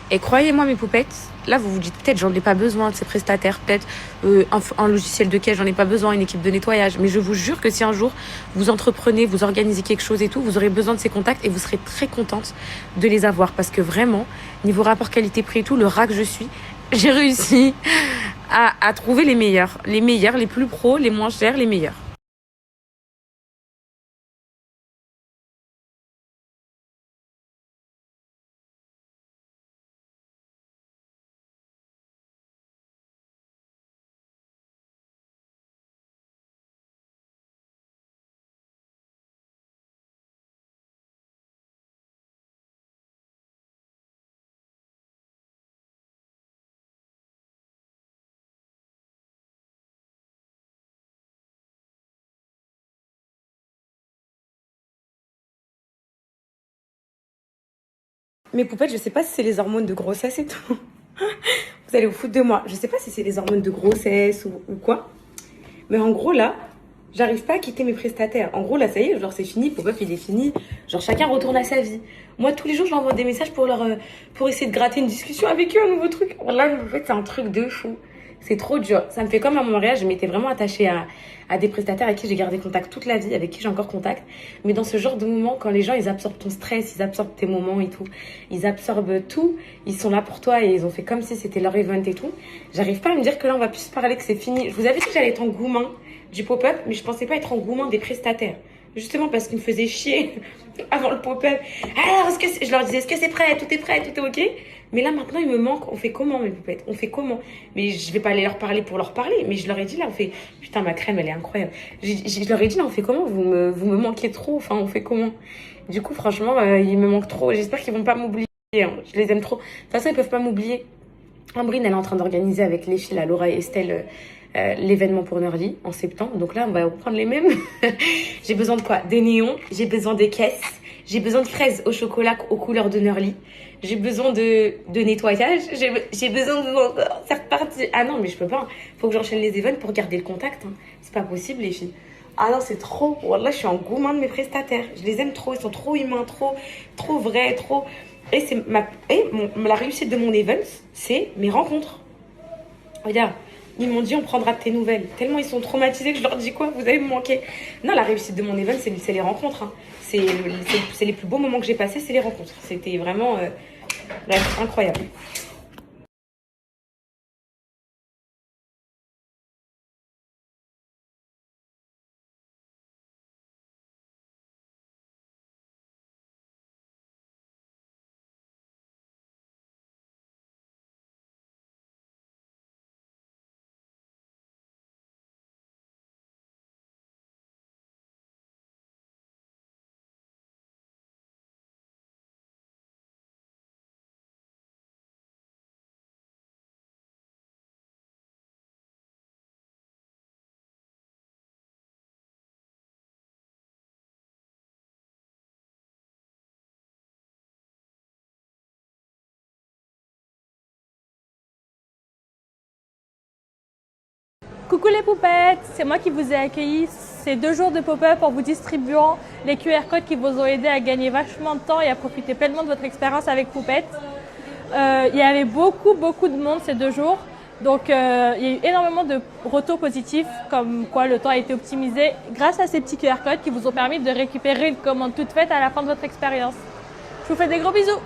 Et croyez-moi, mes poupettes, là, vous vous dites peut-être j'en ai pas besoin de ces prestataires, peut-être un logiciel de caisse, j'en ai pas besoin, une équipe de nettoyage. Mais je vous jure que si un jour vous entreprenez, vous organisez quelque chose et tout, vous aurez besoin de ces contacts et vous serez très contente de les avoir. Parce que vraiment, niveau rapport qualité-prix et tout, le rat que je suis, j'ai réussi à trouver les meilleurs, les plus pros, les moins chers, les meilleurs. Mes poupettes, je sais pas si c'est les hormones de grossesse et tout. Vous allez vous foutre de moi. Je sais pas si c'est les hormones de grossesse ou quoi. Mais en gros, là, j'arrive pas à quitter mes prestataires. En gros, là, ça y est, genre, c'est fini. Pop-up, il est fini. Genre, chacun retourne à sa vie. Moi, tous les jours, je leur envoie des messages pour essayer de gratter une discussion avec eux, un nouveau truc. Là, en fait, c'est un truc de fou. C'est trop dur. Ça me fait comme à mon mariage. Je m'étais vraiment attachée à des prestataires avec qui j'ai gardé contact toute la vie, avec qui j'ai encore contact. Mais dans ce genre de moment, quand les gens, ils absorbent ton stress, ils absorbent tes moments et tout, ils absorbent tout, ils sont là pour toi et ils ont fait comme si c'était leur event et tout. J'arrive pas à me dire que là, on va plus se parler, que c'est fini. Je vous avais dit que j'allais être engouement du pop-up, mais je pensais pas être engouement des prestataires. Justement parce qu'ils me faisaient chier avant le pop-up. Alors, je leur disais, est-ce que c'est prêt? Tout est prêt? Tout est ok? Mais là, maintenant, il me manque. On fait comment, mes poupettes? On fait comment? Mais je vais pas aller leur parler pour leur parler. Mais je leur ai dit, là, on fait... Putain, ma crème, elle est incroyable. Je leur ai dit, là, on fait comment? Vous me manquez trop. Enfin, on fait comment? Du coup, franchement, ils me manquent trop. J'espère qu'ils vont pas m'oublier, hein. Je les aime trop. De toute façon, ils peuvent pas m'oublier. Ambrine, elle est en train d'organiser avec les filles, là, Laura et Estelle, l'événement pour Nerly en septembre. Donc là, on va reprendre les mêmes. J'ai besoin de quoi? Des néons, j'ai besoin des caisses, j'ai besoin de fraises au chocolat aux couleurs de Nerly, j'ai besoin de nettoyage, j'ai besoin de... C'est reparti. Ah non, mais je peux pas. Faut que j'enchaîne les événements pour garder le contact, hein. C'est pas possible, les filles. Ah non, c'est trop. Wallah, je suis en gourmand de mes prestataires. Je les aime trop. Ils sont trop humains, trop vrais, trop... Et, la réussite de mon event, c'est mes rencontres. Regarde, ils m'ont dit on prendra de tes nouvelles. Tellement ils sont traumatisés que je leur dis quoi? Vous allez me manquer. Non, la réussite de mon event, c'est les rencontres, hein. C'est les plus beaux moments que j'ai passés, c'est les rencontres. C'était vraiment bref, incroyable. Coucou les poupettes, c'est moi qui vous ai accueilli ces 2 jours de pop-up en vous distribuant les QR codes qui vous ont aidé à gagner vachement de temps et à profiter pleinement de votre expérience avec Poupette. Il y avait beaucoup de monde ces 2 jours, donc il y a eu énormément de retours positifs comme quoi le temps a été optimisé grâce à ces petits QR codes qui vous ont permis de récupérer une commande toute faite à la fin de votre expérience. Je vous fais des gros bisous.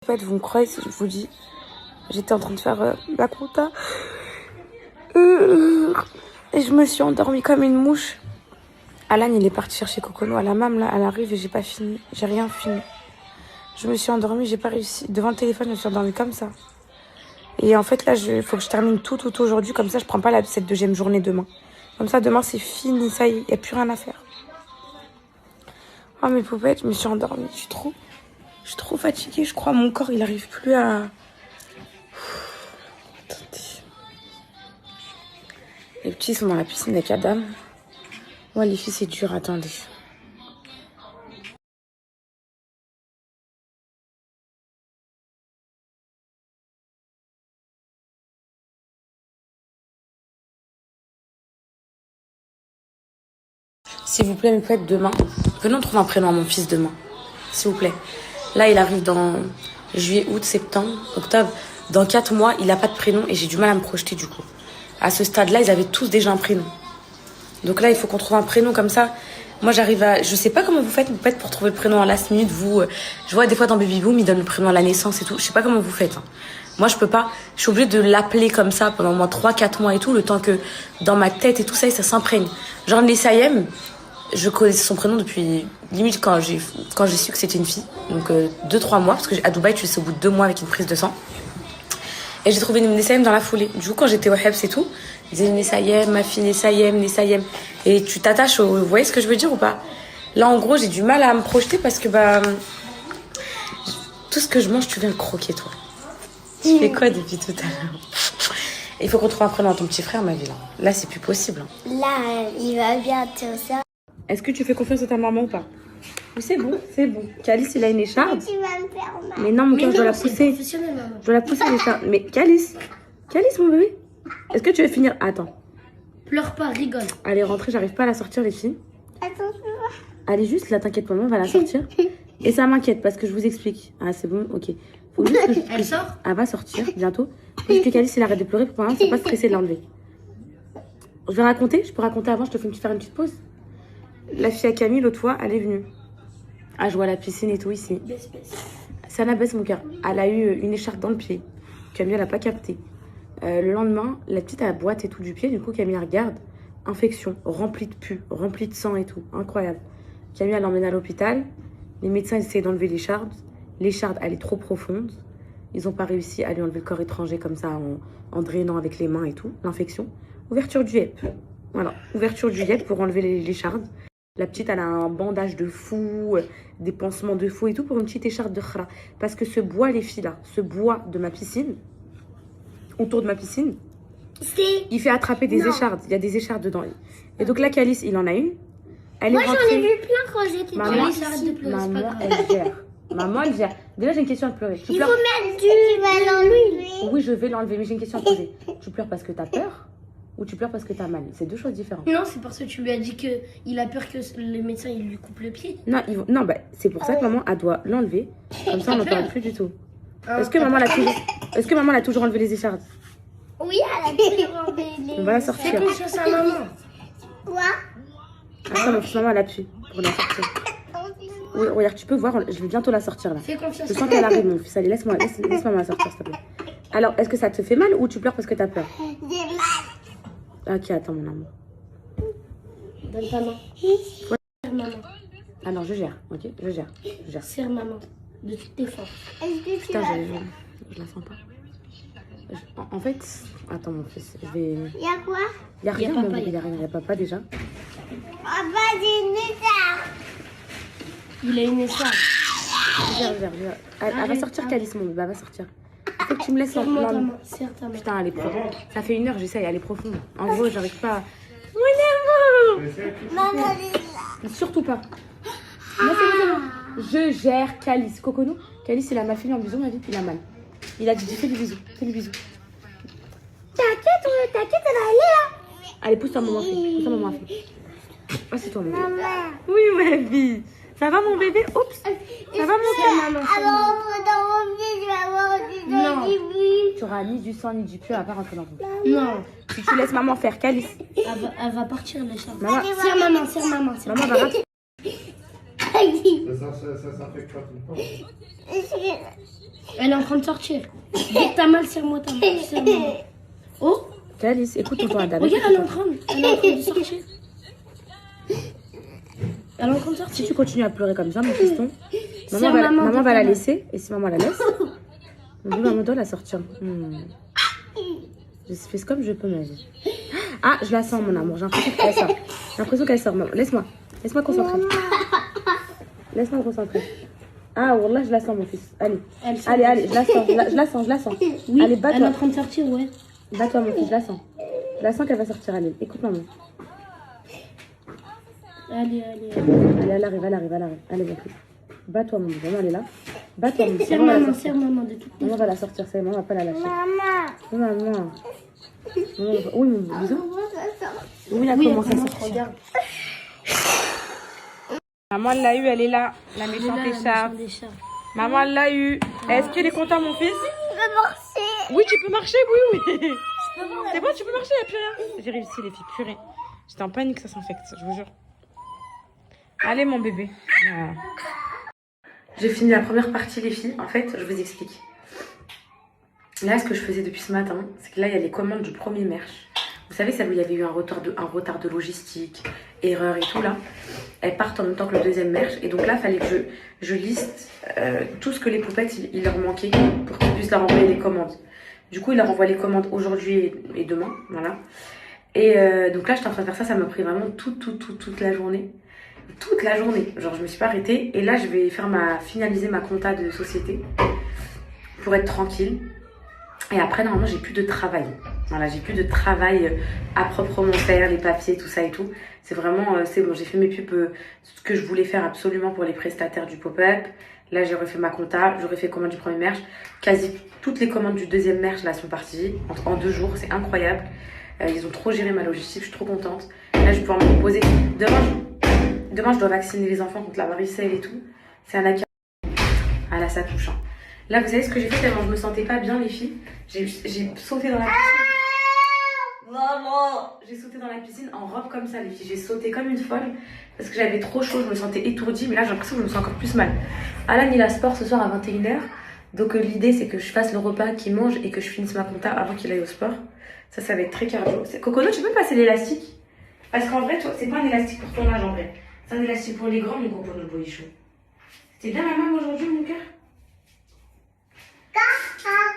En fait, vous me croyez si je vous dis, j'étais en train de faire la compta. Et je me suis endormie comme une mouche. Alan, il est parti chercher Coconou à la mam, là, elle arrive et j'ai pas fini. J'ai rien fini. Je me suis endormie, j'ai pas réussi. Devant le téléphone, je me suis endormie comme ça. Et en fait, là, il faut que je termine tout aujourd'hui. Comme ça, je prends pas cette deuxième journée demain. Comme ça, demain, c'est fini. Ça y est, il n'y a plus rien à faire. Oh, mes poupettes, je me suis endormie. Je suis trop fatiguée, je crois. Mon corps, il arrive plus à... Attendez. Les petits sont dans la piscine avec Adam. Moi, les filles, c'est dur. Attendez. S'il vous plaît, mes poupettes, demain. Venons trouver un prénom à mon fils demain. S'il vous plaît. Là, il arrive dans juillet, août, septembre, octobre. Dans 4 mois, il n'a pas de prénom et j'ai du mal à me projeter du coup. À ce stade-là, ils avaient tous déjà un prénom. Donc là, il faut qu'on trouve un prénom comme ça. Moi, j'arrive à... Je sais pas comment vous faites pour trouver le prénom à last minute. Vous, je vois des fois dans Baby Boom, ils donnent le prénom à la naissance et tout. Je sais pas comment vous faites. Hein. Moi, je peux pas. Je suis obligée de l'appeler comme ça pendant moins 3-4 mois et tout, le temps que dans ma tête et tout ça, ça s'imprègne. Genre, Nessayem, je connaissais son prénom depuis limite quand j'ai su que c'était une fille. Donc 2-3 mois, parce que à Dubaï, tu le sais au bout de 2 mois avec une prise de sang. Et j'ai trouvé Nessayem dans la foulée. Du coup, quand j'étais au Hebs et tout, ils disaient Nessayem, ma fille, Nessayem, Nessayem. Et tu t'attaches au... Vous voyez ce que je veux dire ou pas? Là, en gros, j'ai du mal à me projeter parce que tout ce que je mange, tu viens le croquer, toi. Tu fais quoi depuis tout à l'heure? Il faut qu'on trouve un prénom à ton petit frère, ma vie, là. Là, c'est plus possible. Là, il va bien te ça. Est-ce que tu fais confiance à ta maman ou pas? C'est bon, c'est bon. Calice, il a une écharpe. Tu vas me faire mal. Mais non, mon cœur, je dois la pousser. Je dois la pousser, l'écharpe. Mais Calice, mon bébé, est-ce que tu veux finir? Attends. Pleure pas, rigole. Allez, rentrez, j'arrive pas à la sortir, les filles. Attends, Allez, juste, là, t'inquiète pas, on va la sortir. Et ça m'inquiète parce que je vous explique. Ah, c'est bon, ok. Faut juste que Elle sort? Elle va sortir bientôt. Faut juste que Calice, il arrête de pleurer pour c'est pas stressé de l'enlever. Je vais raconter, je peux raconter avant, je te fais faire une petite pause. La fille à Camille, l'autre fois, elle est venue. Ah, je vois la piscine et tout ici. Ça la baisse mon cœur. Elle a eu une écharpe dans le pied. Camille, elle a pas capté. Le lendemain, la petite a la boîte et tout du pied. Du coup, Camille regarde. Infection, remplie de pus, remplie de sang et tout. Incroyable. Camille, elle l'emmène à l'hôpital. Les médecins essaient d'enlever l'écharpe. L'écharpe, elle est trop profonde. Ils n'ont pas réussi à lui enlever le corps étranger comme ça, en drainant avec les mains et tout. L'infection. Ouverture du HEP. Voilà. Ouverture du HEP pour enlever l'écharpe. La petite, elle a un bandage de fou, des pansements de fou et tout pour une petite écharpe de khra. Parce que ce bois, les filles là, ce bois de ma piscine, autour de ma piscine, il fait attraper des échardes. Il y a des échardes dedans. Et donc là, Calice, il en a une. Elle moi, est j'en ai rentrée. vu plein quand j'étais dans Maman, les arrêts de pleurer. maman, elle gère. Maman, elle gère. Déjà, j'ai une question à te pleurer. Tu Il pleures... faut mettre du... Tu vas l'enlever. Oui, je vais l'enlever, mais j'ai une question à te poser. Tu pleures parce que t'as peur ou tu pleures parce que t'as mal? C'est deux choses différentes. Non, c'est parce que tu lui as dit qu'il a peur que le médecin il lui coupe le pied. Non, non bah, c'est pour ça que maman, elle doit l'enlever. Comme ça, on n'en parle plus du tout. Est-ce que maman l'a toujours enlevé les échardes? Oui, elle a toujours enlevé les... On va la sortir. Fais confiance à maman. Quoi? Attends, mon fils, maman, elle appuie pour la sortir. Oui, regarde, tu peux voir, je vais bientôt la sortir là. Fais confiance Je à sens qu'elle arrive, mon fils. Allez, laisse maman la sortir, s'il te plaît. Alors, est-ce que ça te fait mal ou tu pleures parce que t'as peur? J'ai mal. Ok, attends, mon amour. Donne ta main. Serre maman. Alors, je gère, ok? Je gère. Serre maman. De toutes tes forces. Est-ce que tu Putain, vas... je la sens pas. En fait, attends, mon fils, je vais... Il y a quoi? Il y a rien, papa, mon bébé, il y a rien. Il y a papa déjà. Ah bah, j'ai une écharpe. Il a une écharpe. Regarde. Elle va sortir, Calice, mon bébé, elle va sortir. Il faut que tu me laisses Serre-moi ta en... main. Serre ta main. Putain, elle est profonde. Ça fait 1 heure, j'essaye, elle est profonde. En gros, j'arrive pas. Mon amour! Maman, elle est là. Surtout pas. Non, c'est bon. Je gère Calice. Coconou, Calice, il a mal fait un bisou, ma vie, il a mal. Il a dit, fais du bisou. T'inquiète, elle va aller là. Allez, pousse-toi, maman. Pousse-toi, Ah, c'est toi, mon bébé. Maman. Oui, ma vie. Ça va, mon bébé? Oups. Ça va, mon cœur? Alors, dans mon pied, je vais avoir du début. Tu auras ni du sang ni du pu à pas rentrer dans ton pied. Non. Si tu laisses maman faire, Calice. Elle va partir l'écharpe. Maman, Serre maman, serre maman. maman va rentrer. Ça s'infecte pas tout le temps. Elle est en train de sortir. Dès que t'as mal, serre-moi ta main. Serre maman. Oh, Calice, écoute ton Adam. regarde, elle est en train de sortir. Elle est en train de sortir. Si tu continues à pleurer comme ça, mon fiston, Serre maman va la maman. laisser. Et si maman la laisse, maman doit la sortir. Je fais comme je peux, ma vie. Ah, je la sens, mon amour. J'ai l'impression qu'elle sort. J'ai l'impression qu'elle sort, maman. Laisse-moi. Laisse-moi concentrer. Laisse-moi me concentrer. Ah, wallah, je la sens, mon fils. Allez. Allez, je la sens. Je la sens. Oui, Allez, elle est bats-toi. en train de sortir, ouais. Bats-toi, mon fils, je la sens. Je la sens qu'elle va sortir, allez. Écoute, maman. Allez. Allez, elle arrive. Allez, mon fils. Bats-toi, mon bébé. Maman, elle est là. Bats-toi, mon fils. Serre Maman va la maman, sortir. serre maman de toute Maman va la sortir, ça y est, maman va pas la lâcher. Maman. Maman. Oui, mon bisou. Comment ça sort? Oui, elle Oui, commence à comment sortir. regarde. Maman l'a eu, elle est là. La méchante écharpe. Maman l'a eu. Est-ce qu'il est content, mon fils? Je peux marcher. Oui, tu peux marcher, oui. C'est bon, tu peux marcher, il n'y a plus rien. J'ai réussi, les filles, purée. J'étais en panique, ça s'infecte, je vous jure. Allez, mon bébé. Voilà. J'ai fini la première partie, les filles. En fait, je vous explique. Là, ce que je faisais depuis ce matin, c'est que là, il y a les commandes du premier merch. Vous savez, celle où il y avait eu un retard de logistique, erreur et tout, là. Elles partent en même temps que le deuxième merch. Et donc là, il fallait que je liste tout ce que les poupettes, il leur manquait pour qu'ils puissent leur envoyer les commandes. Du coup, il leur envoie les commandes aujourd'hui et demain, voilà. Et donc là, j'étais en train de faire ça, ça m'a pris vraiment toute la journée. Toute la journée, genre je me suis pas arrêtée. Et là, je vais finaliser ma compta de société pour être tranquille. Et après, normalement, j'ai plus de travail. Voilà, j'ai plus de travail à proprement faire, les papiers, tout ça et tout. C'est vraiment, c'est bon, j'ai fait mes pubs, ce que je voulais faire absolument pour les prestataires du pop-up. Là, j'ai refait ma compta, j'aurais fait commande du premier merch. Quasi toutes les commandes du deuxième merch, là, sont parties en 2 jours. C'est incroyable. Ils ont trop géré ma logistique, je suis trop contente. Là, je vais pouvoir me reposer. Demain, je dois vacciner les enfants contre la varicelle et tout. C'est un acquis. Ah là, ça touche. Hein. Là, vous savez ce que j'ai fait tellement je me sentais pas bien, les filles. J'ai sauté dans la piscine. Maman, j'ai sauté dans la piscine en robe comme ça, les filles. J'ai sauté comme une folle parce que j'avais trop chaud, je me sentais étourdie. Mais là, j'ai l'impression que je me sens encore plus mal. Alan, il a sport ce soir à 21h. Donc, l'idée, c'est que je fasse le repas qu'il mange et que je finisse ma compta avant qu'il aille au sport. Ça va être très cardio. Cocono, tu peux passer l'élastique? Parce qu'en vrai, toi, c'est pas un élastique pour ton âge, en vrai. C'est un élastique pour les grands, mon Cocono, le boyichou. C'était bien la maman aujourd'hui, mon cœur?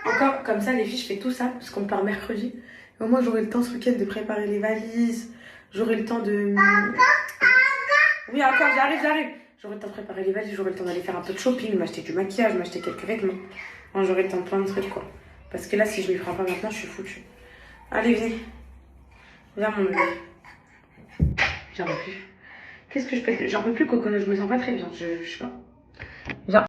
Encore comme ça, les filles, je fais tout ça parce qu'on part mercredi. Et moi, j'aurai le temps ce week-end de préparer les valises. J'aurai le temps de... Oui, encore, j'arrive. J'aurai le temps de préparer les valises. J'aurai le temps d'aller faire un peu de shopping, m'acheter du maquillage, m'acheter quelques vêtements. Enfin, j'aurai le temps de plein de trucs, quoi. Parce que là, si je m'y prends pas maintenant, je suis foutue. Allez, venez. Viens, mon bébé. J'en peux plus. Qu'est-ce que je peux... J'en peux plus, Cocono. Je me sens pas très bien. Je sais pas. Viens.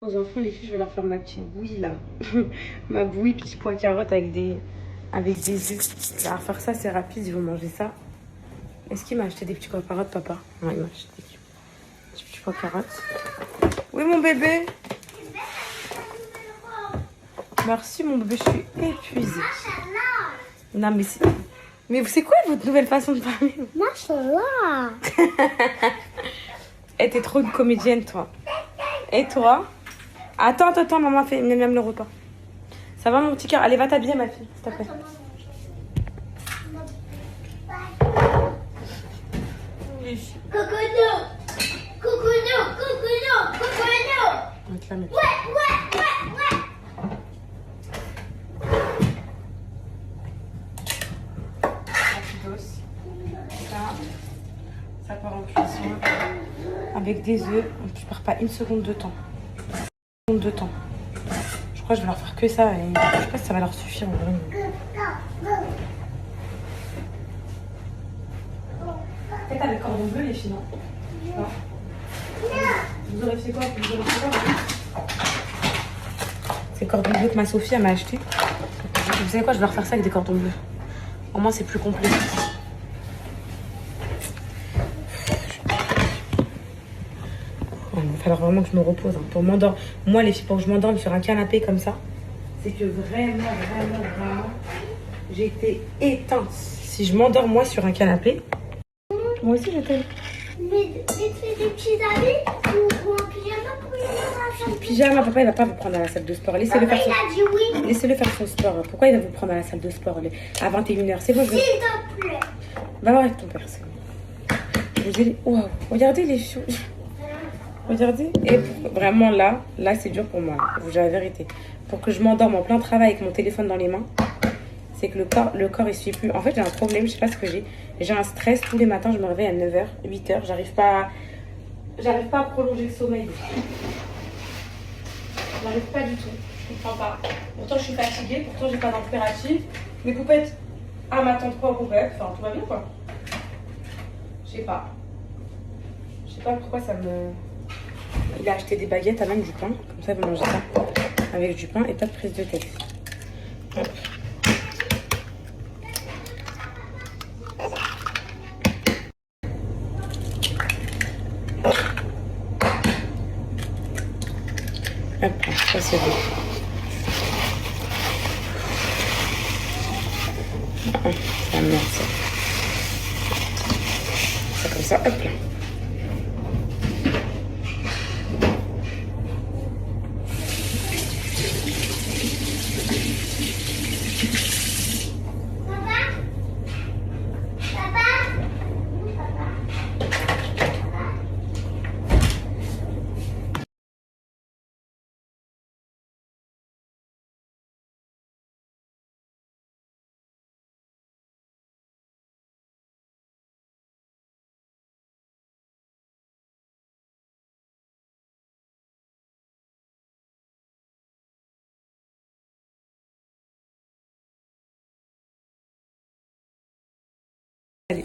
Aux enfants, les filles, je vais leur faire ma petite bouillie là. Ma bouillie, petit pois carotte avec des œufs. Je vais leur faire ça, c'est rapide, ils vont manger ça. Est-ce qu'il m'a acheté des petits pois carottes, papa? Non, il m'a acheté des petits pois carottes. Oui, mon bébé. Merci, mon bébé, je suis épuisée. Non, mais c'est... Mais c'est quoi votre nouvelle façon de parler? Machallah. Eh, t'es trop une comédienne, toi. Et toi? Attends, maman fait même le repas. Ça va, mon petit cœur? Allez, va t'habiller, ma fille, s'il te plaît. Cocono. On va te la mettre. Ouais. Rapidos. Ça part en cuisson. Avec des œufs. Tu perds pas une seconde de temps. Je crois que je vais leur faire que ça. Et je sais pas si ça va leur suffire en vrai. Peut-être avec cordon bleu, les filles, non? Vous aurez fait quoi? C'est le cordon bleu que ma Sophie m'a acheté. Vous savez quoi? Je vais leur faire ça avec des cordons bleus. Au moins, c'est plus complet. Il va falloir vraiment que je me repose. Hein, pour m'endormir. Moi, les filles, pour que je m'endorme sur un canapé comme ça, c'est que vraiment, J'ai été éteinte. Si je m'endors moi sur un canapé, moi aussi je t'aime. Mais tu fais des petits habits ou en pyjama pour aller dans la salle? Pyjama, papa il va pas vous prendre à la salle de sport. Laissez-le Papa, faire, il a dit oui. Laissez-le faire son sport. Pourquoi il va vous prendre à la salle de sport à 21h? C'est bon, je vais... S'il te plaît. Va voir avec ton père. C'est bon. Vous allez... Wow. Regardez les choses. Regardez. Et vraiment là c'est dur pour moi. Je vous dis la vérité. Pour que je m'endorme en plein travail avec mon téléphone dans les mains, c'est que le corps il suit plus. En fait j'ai un problème, je sais pas ce que j'ai. J'ai un stress tous les matins, je me réveille à 9h, 8h. J'arrive pas à prolonger le sommeil. J'arrive pas du tout. Je comprends pas. Pourtant je suis fatiguée, pourtant j'ai pas d'impératif. Mes poupettes, m'attendent pas aux poupettes. Enfin tout va bien quoi. Je sais pas. Je sais pas pourquoi ça me... Il a acheté des baguettes avec du pain. Comme ça, vous mangez ça avec du pain et pas de prise de tête. Hop. Hop, ça c'est bon. Ça merde ça. C'est comme ça, hop là.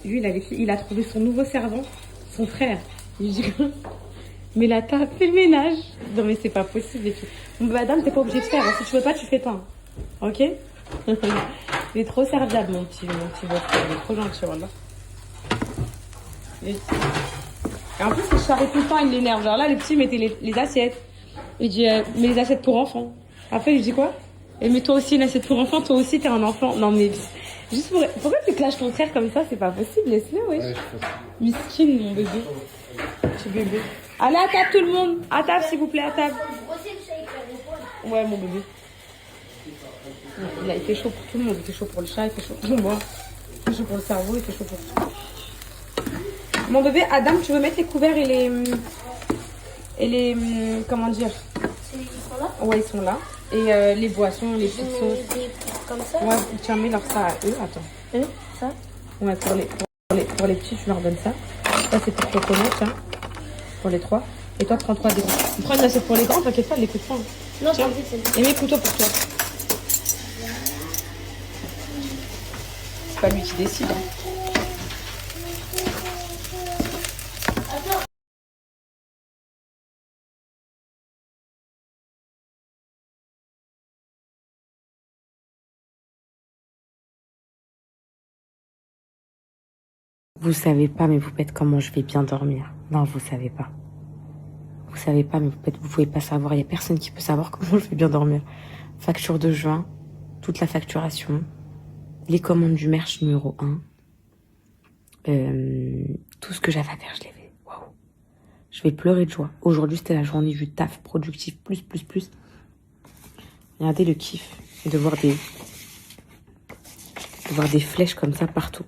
Lui, il a trouvé son nouveau servant, son frère. Il lui dit mais là, t'as fait le ménage. Non, mais c'est pas possible, les filles. Madame, t'es pas obligée de faire. Si tu veux pas, tu fais pas. Ok? Il est trop serviable, mon petit beau-frère. Il est trop gentil, voilà. Et en plus, je charrie tout le temps, il l'énerve. Genre là, les petits mettaient les assiettes. Il dit, mais les assiettes pour enfants. Après, il lui dit quoi? Et mais toi aussi, une assiette pour enfants, toi aussi, t'es un enfant. Non, mais juste pour... Pourquoi tu clashes ton frère comme ça? C'est pas possible, laisse-le, ouais. Miskin, mon bébé. Petit bébé. Allez, à table, tout le monde. À table, s'il vous plaît, à table. Ouais, mon bébé. Il a été chaud pour tout le monde. Il était chaud pour le chat, il était chaud pour moi. Il était chaud pour le cerveau, il était chaud pour tout. Mon bébé, Adam, tu veux mettre les couverts et les... Comment dire? Ils sont là? Ouais, ils sont là. Et les boissons, les petites sauces. Comme ça? Ouais, tiens, mets-leur ça à eux. Attends. Ça? Ouais, pour les petits, tu leur donnes ça. Ça, c'est pour Coconut, tiens. Pour les 3. Et toi, prends 3 des grands. Prends une assiette pour les grands, t'inquiète pas, elle les coûte pas. Non, tiens. Et mets plutôt pour toi. C'est pas lui qui décide. Hein. Vous savez pas, mes poupettes, comment je vais bien dormir. Non, vous savez pas. Vous savez pas, mes poupettes, vous pouvez pas savoir. Il y a personne qui peut savoir comment je vais bien dormir. Facture de juin, toute la facturation, les commandes du merch numéro 1. Tout ce que j'avais à faire, je l'ai fait. Waouh. Je vais pleurer de joie. Aujourd'hui, c'était la journée du taf productif, plus. Regardez le kiff de voir des flèches comme ça partout.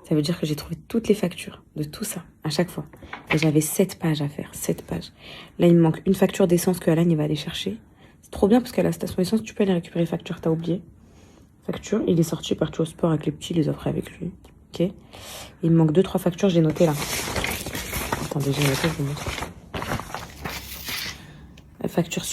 Ça veut dire que j'ai trouvé toutes les factures de tout ça, à chaque fois. Et j'avais 7 pages à faire, 7 pages. Là, il me manque une facture d'essence que Alan, il va aller chercher. C'est trop bien parce qu'à la station d'essence, tu peux aller récupérer facture, t'as oublié. Facture, il est sorti, parti au sport avec les petits, il les offrait avec lui. Ok. Il me manque 2-3 factures, j'ai noté là. Attendez, j'ai noté, je vous montre. La facture